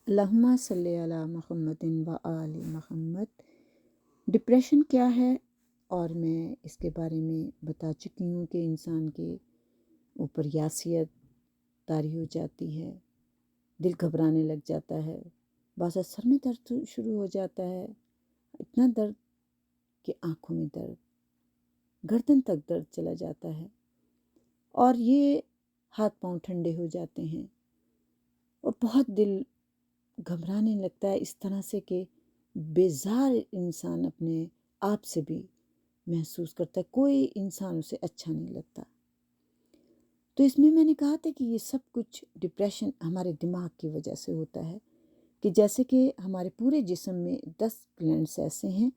اللہم صلی علی محمد و آل محمد۔ ڈپریشن کیا ہے، اور میں اس کے بارے میں بتا چکی ہوں کہ انسان کے اوپر یاسیت طاری ہو جاتی ہے، دل گھبرانے لگ جاتا ہے، بعض سر میں درد شروع ہو جاتا ہے، اتنا درد کہ آنکھوں میں درد، گردن تک درد چلا جاتا ہے، اور یہ ہاتھ پاؤں ٹھنڈے ہو جاتے ہیں، اور بہت دل گھبرانے لگتا ہے، اس طرح سے کہ بیزار انسان اپنے آپ سے بھی محسوس کرتا ہے، کوئی انسان اسے اچھا نہیں لگتا۔ تو اس میں نے کہا تھا کہ یہ سب کچھ ڈپریشن ہمارے دماغ کی وجہ سے ہوتا ہے، کہ جیسے کہ ہمارے پورے جسم میں 10 گلینڈس ایسے ہیں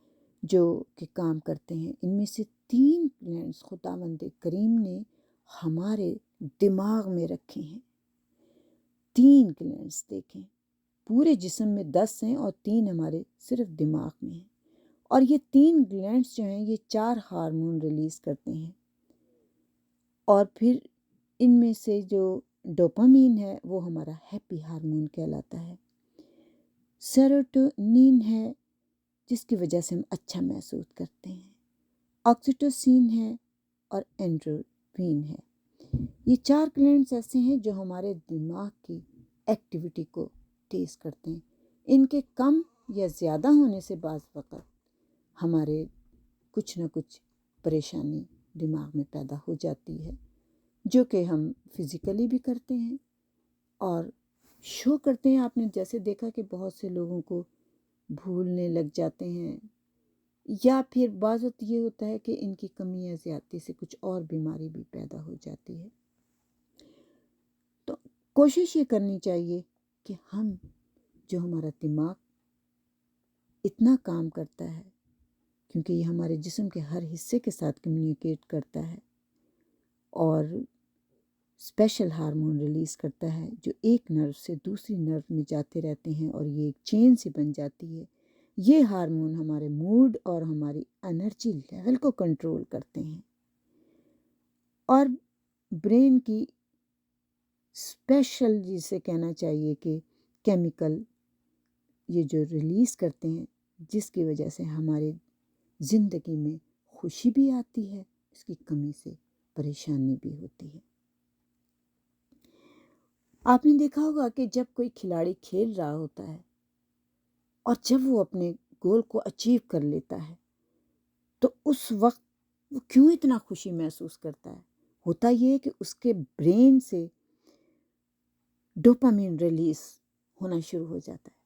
جو کہ کام کرتے ہیں، ان میں سے 3 گلینڈس خداوند کریم نے ہمارے دماغ میں رکھے ہیں۔ 3 گلینڈس دیکھیں، پورے جسم میں 10 ہیں اور 3 ہمارے صرف دماغ میں ہیں، اور یہ 3 گلینڈس جو ہیں یہ 4 ہارمون ریلیز کرتے ہیں، اور پھر ان میں سے جو ڈوپامین ہے وہ ہمارا ہیپی ہارمون کہلاتا ہے، سیروٹونین ہے جس کی وجہ سے ہم اچھا محسوس کرتے ہیں، آکسیٹوسین ہے، اور اینڈروفین ہے۔ یہ 4 گلینڈس ایسے ہیں جو ہمارے دماغ کی ایکٹیویٹی کو تیز کرتے ہیں۔ ان کے کم یا زیادہ ہونے سے بعض وقت ہمارے کچھ نہ کچھ پریشانی دماغ میں پیدا ہو جاتی ہے، جو کہ ہم فزیکلی بھی کرتے ہیں اور شو کرتے ہیں۔ آپ نے جیسے دیکھا کہ بہت سے لوگوں کو بھولنے لگ جاتے ہیں، یا پھر بعض وقت یہ ہوتا ہے کہ ان کی کمی یا زیادتی سے کچھ اور بیماری بھی پیدا ہو جاتی ہے۔ تو کوشش یہ کرنی چاہیے کہ ہم جو ہمارا دماغ اتنا کام کرتا ہے، کیونکہ یہ ہمارے جسم کے ہر حصے کے ساتھ کمیونیکیٹ کرتا ہے اور اسپیشل ہارمون ریلیز کرتا ہے جو ایک نرو سے دوسری نرو میں جاتے رہتے ہیں، اور یہ ایک چین سی بن جاتی ہے۔ یہ ہارمون ہمارے موڈ اور ہماری انرجی لیول کو کنٹرول کرتے ہیں، اور برین کی اسپیشل جسے کہنا چاہیے کہ کیمیکل یہ جو ریلیز کرتے ہیں، جس کی وجہ سے ہمارے زندگی میں خوشی بھی آتی ہے، اس کی کمی سے پریشانی بھی ہوتی ہے۔ آپ نے دیکھا ہوگا کہ جب کوئی کھلاڑی کھیل رہا ہوتا ہے اور جب وہ اپنے گول کو اچیو کر لیتا ہے تو اس وقت وہ کیوں اتنا خوشی محسوس کرتا ہے؟ ہوتا یہ ہے کہ اس کے برین سے ڈوپامین ریلیز ہونا شروع ہو جاتا ہے،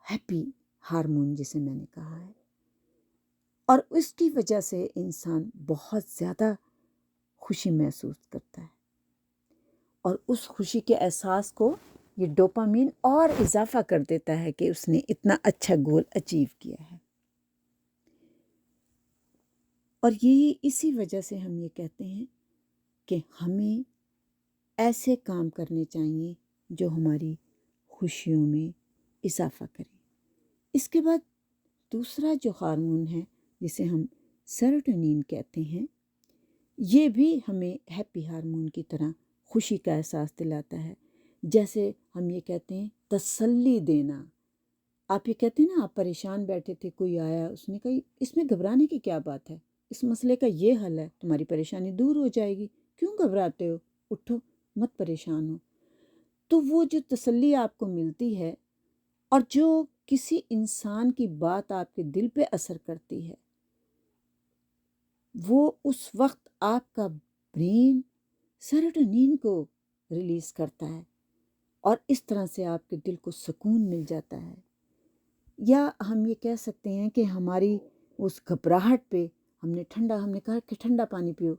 ہیپی ہارمون جسے میں نے کہا ہے، اور اس کی وجہ سے انسان بہت زیادہ خوشی محسوس کرتا ہے، اور اس خوشی کے احساس کو یہ ڈوپامین اور اضافہ کر دیتا ہے کہ اس نے اتنا اچھا گول اچیو کیا ہے۔ اور یہی اسی وجہ سے ہم یہ کہتے ہیں کہ ہمیں ایسے کام کرنے چاہیے جو ہماری خوشیوں میں اضافہ کریں۔ اس کے بعد دوسرا جو ہارمون ہے جسے ہم سیروٹونین کہتے ہیں، یہ بھی ہمیں ہیپی ہارمون کی طرح خوشی کا احساس دلاتا ہے۔ جیسے ہم یہ کہتے ہیں تسلی دینا۔ آپ یہ کہتے ہیں نا، آپ پریشان بیٹھے تھے، کوئی آیا، اس نے کہا اس میں گھبرانے کی کیا بات ہے، اس مسئلے کا یہ حل ہے، تمہاری پریشانی دور ہو جائے گی، کیوں گھبراتے ہو، اٹھو، مت پریشان ہو۔ تو وہ جو تسلی آپ کو ملتی ہے، اور جو کسی انسان کی بات آپ کے دل پہ اثر کرتی ہے، وہ اس وقت آپ کا برین سیروٹونین کو ریلیز کرتا ہے، اور اس طرح سے آپ کے دل کو سکون مل جاتا ہے۔ یا ہم یہ کہہ سکتے ہیں کہ ہماری اس گھبراہٹ پہ ہم نے کہا کہ ٹھنڈا پانی پیو،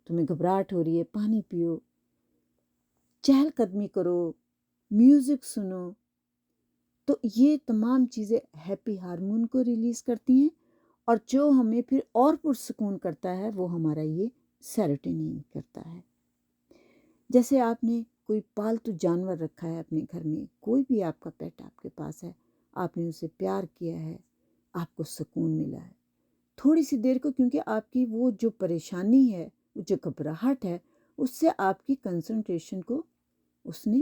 تمہیں گھبراہٹ ہو رہی ہے، پانی پیو، چہل قدمی کرو، میوزک سنو، تو یہ تمام چیزیں ہیپی ہارمون کو ریلیز کرتی ہیں، اور جو ہمیں پھر اور پرسکون کرتا ہے وہ ہمارا یہ سیروٹونین کرتا ہے۔ جیسے آپ نے کوئی پالتو جانور رکھا ہے اپنے گھر میں، کوئی بھی آپ کا پیٹ آپ کے پاس ہے، آپ نے اسے پیار کیا ہے، آپ کو سکون ملا ہے تھوڑی سی دیر کو، کیونکہ آپ کی وہ جو پریشانی ہے، وہ جو گھبراہٹ ہے، اس سے آپ کی کنسنٹریشن کو اس نے